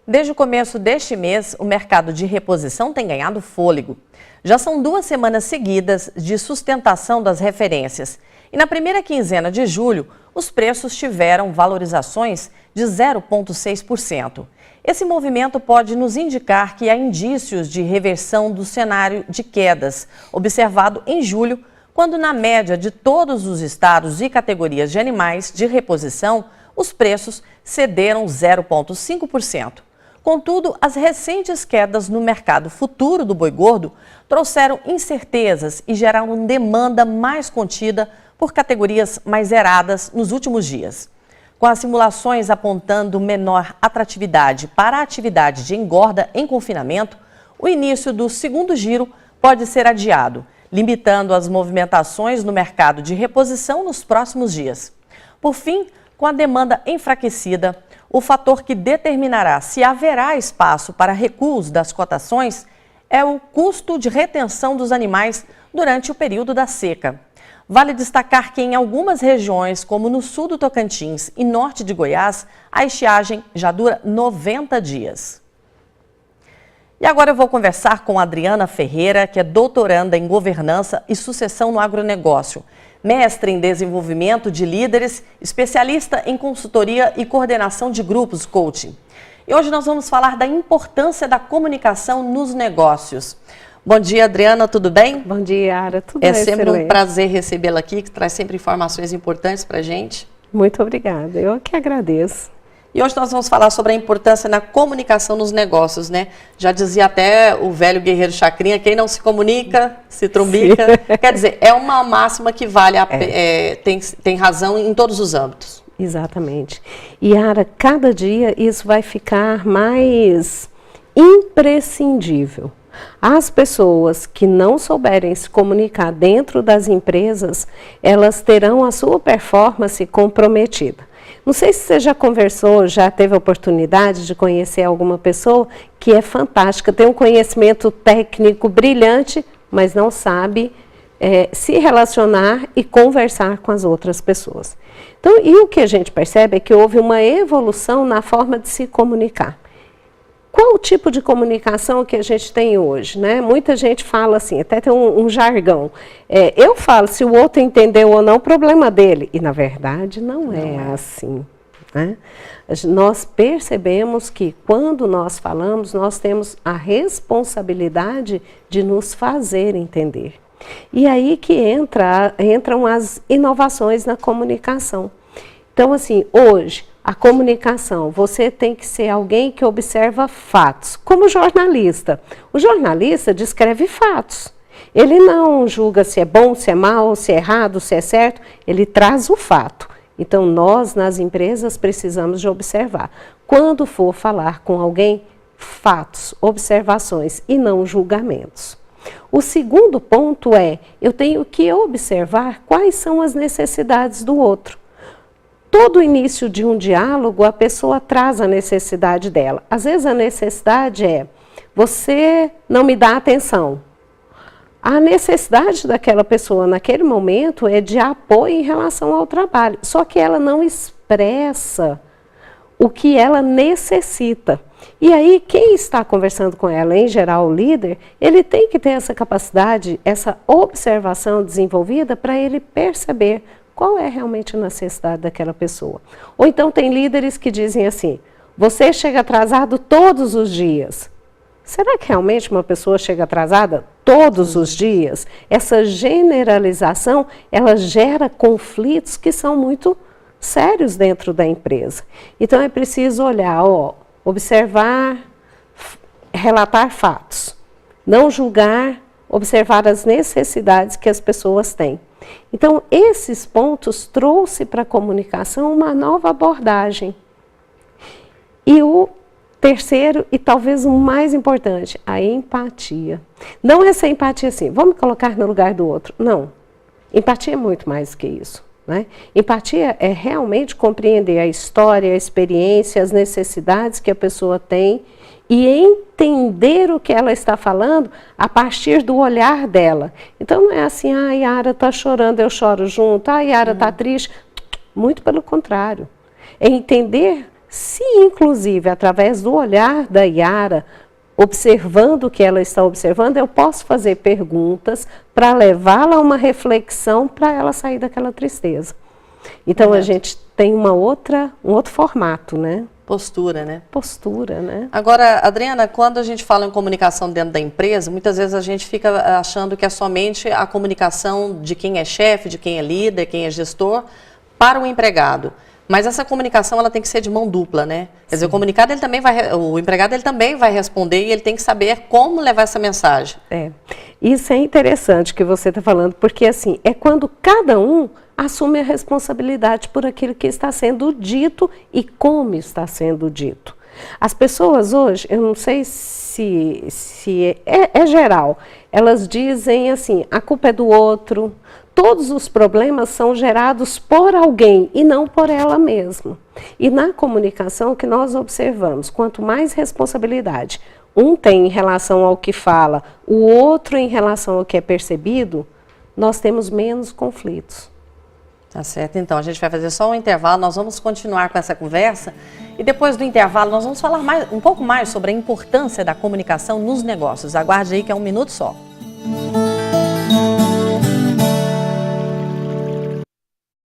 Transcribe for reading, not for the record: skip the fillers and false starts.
Desde o começo deste mês, o mercado de reposição tem ganhado fôlego. Já são 2 semanas seguidas de sustentação das referências. E na primeira quinzena de julho, os preços tiveram valorizações de 0,6%. Esse movimento pode nos indicar que há indícios de reversão do cenário de quedas, observado em julho, quando na média de todos os estados e categorias de animais de reposição, os preços cederam 0,5%. Contudo, as recentes quedas no mercado futuro do boi gordo trouxeram incertezas e geraram demanda mais contida por categorias mais zeradas nos últimos dias. Com as simulações apontando menor atratividade para a atividade de engorda em confinamento, o início do segundo giro pode ser adiado, limitando as movimentações no mercado de reposição nos próximos dias. Por fim, com a demanda enfraquecida, o fator que determinará se haverá espaço para recuos das cotações é o custo de retenção dos animais durante o período da seca. Vale destacar que em algumas regiões, como no sul do Tocantins e norte de Goiás, a estiagem já dura 90 dias. E agora eu vou conversar com Adriana Ferreira, que é doutoranda em Governança e Sucessão no Agronegócio, mestre em Desenvolvimento de Líderes, especialista em consultoria e coordenação de grupos coaching. E hoje nós vamos falar da importância da comunicação nos negócios. Bom dia, Adriana, tudo bem? Bom dia, Ara, tudo bem? É sempre um prazer recebê-la aqui, que traz sempre informações importantes para a gente. Muito obrigada, eu que agradeço. E hoje nós vamos falar sobre a importância da comunicação nos negócios, né? Já dizia até o velho guerreiro Chacrinha, quem não se comunica, se trumbica. Sim. Quer dizer, é uma máxima que vale, tem razão em todos os âmbitos. Exatamente. E, Ara, cada dia isso vai ficar mais imprescindível. As pessoas que não souberem se comunicar dentro das empresas, elas terão a sua performance comprometida. Não sei se você já conversou, já teve a oportunidade de conhecer alguma pessoa que é fantástica, tem um conhecimento técnico brilhante, mas não sabe se relacionar e conversar com as outras pessoas. Então, e o que a gente percebe é que houve uma evolução na forma de se comunicar. Qual o tipo de comunicação que a gente tem hoje, né? Muita gente fala assim, até tem um jargão. Eu falo, se o outro entendeu ou não, o problema dele. E, na verdade, não é assim, né? Nós percebemos que, quando nós falamos, nós temos a responsabilidade de nos fazer entender. E aí que entram as inovações na comunicação. Então, assim, hoje, a comunicação, você tem que ser alguém que observa fatos, como jornalista. O jornalista descreve fatos. Ele não julga se é bom, se é mal, se é errado, se é certo, ele traz o fato. Então, nós, nas empresas, precisamos de observar. Quando for falar com alguém, fatos, observações e não julgamentos. O segundo ponto eu tenho que observar quais são as necessidades do outro. Todo início de um diálogo, a pessoa traz a necessidade dela. Às vezes a necessidade você não me dá atenção. A necessidade daquela pessoa naquele momento é de apoio em relação ao trabalho. Só que ela não expressa o que ela necessita. E aí, quem está conversando com ela, em geral o líder, ele tem que ter essa capacidade, essa observação desenvolvida para ele perceber qual é realmente a necessidade daquela pessoa. Ou então tem líderes que dizem assim, você chega atrasado todos os dias. Será que realmente uma pessoa chega atrasada todos os dias? Essa generalização, ela gera conflitos que são muito sérios dentro da empresa. Então é preciso olhar, observar, relatar fatos, não julgar, observar as necessidades que as pessoas têm. Então, esses pontos trouxe para a comunicação uma nova abordagem. E o terceiro, e talvez o mais importante, a empatia. Não essa empatia assim, vamos colocar no lugar do outro. Não. Empatia é muito mais do que isso, né? Empatia é realmente compreender a história, a experiência, as necessidades que a pessoa tem e entender o que ela está falando a partir do olhar dela. Então não é assim, a Yara está chorando, eu choro junto, a Yara está triste. Muito pelo contrário. É entender Se, inclusive, através do olhar da Yara, observando o que ela está observando, eu posso fazer perguntas para levá-la a uma reflexão para ela sair daquela tristeza. Então, a gente tem um outro formato, né? Postura, né? Postura, né? Agora, Adriana, quando a gente fala em comunicação dentro da empresa, muitas vezes a gente fica achando que é somente a comunicação de quem é chefe, de quem é líder, quem é gestor, para o empregado. Mas essa comunicação ela tem que ser de mão dupla, né? Quer dizer, o empregado ele também vai responder e ele tem que saber como levar essa mensagem. Isso é interessante que você está falando, porque assim, é quando cada um assume a responsabilidade por aquilo que está sendo dito e como está sendo dito. As pessoas hoje, eu não sei se é geral, elas dizem assim, a culpa é do outro, todos os problemas são gerados por alguém e não por ela mesma. E na comunicação, o que nós observamos, quanto mais responsabilidade um tem em relação ao que fala, o outro em relação ao que é percebido, nós temos menos conflitos. Tá certo, então a gente vai fazer só um intervalo, nós vamos continuar com essa conversa e depois do intervalo nós vamos falar um pouco mais sobre a importância da comunicação nos negócios. Aguarde aí que é um minuto só.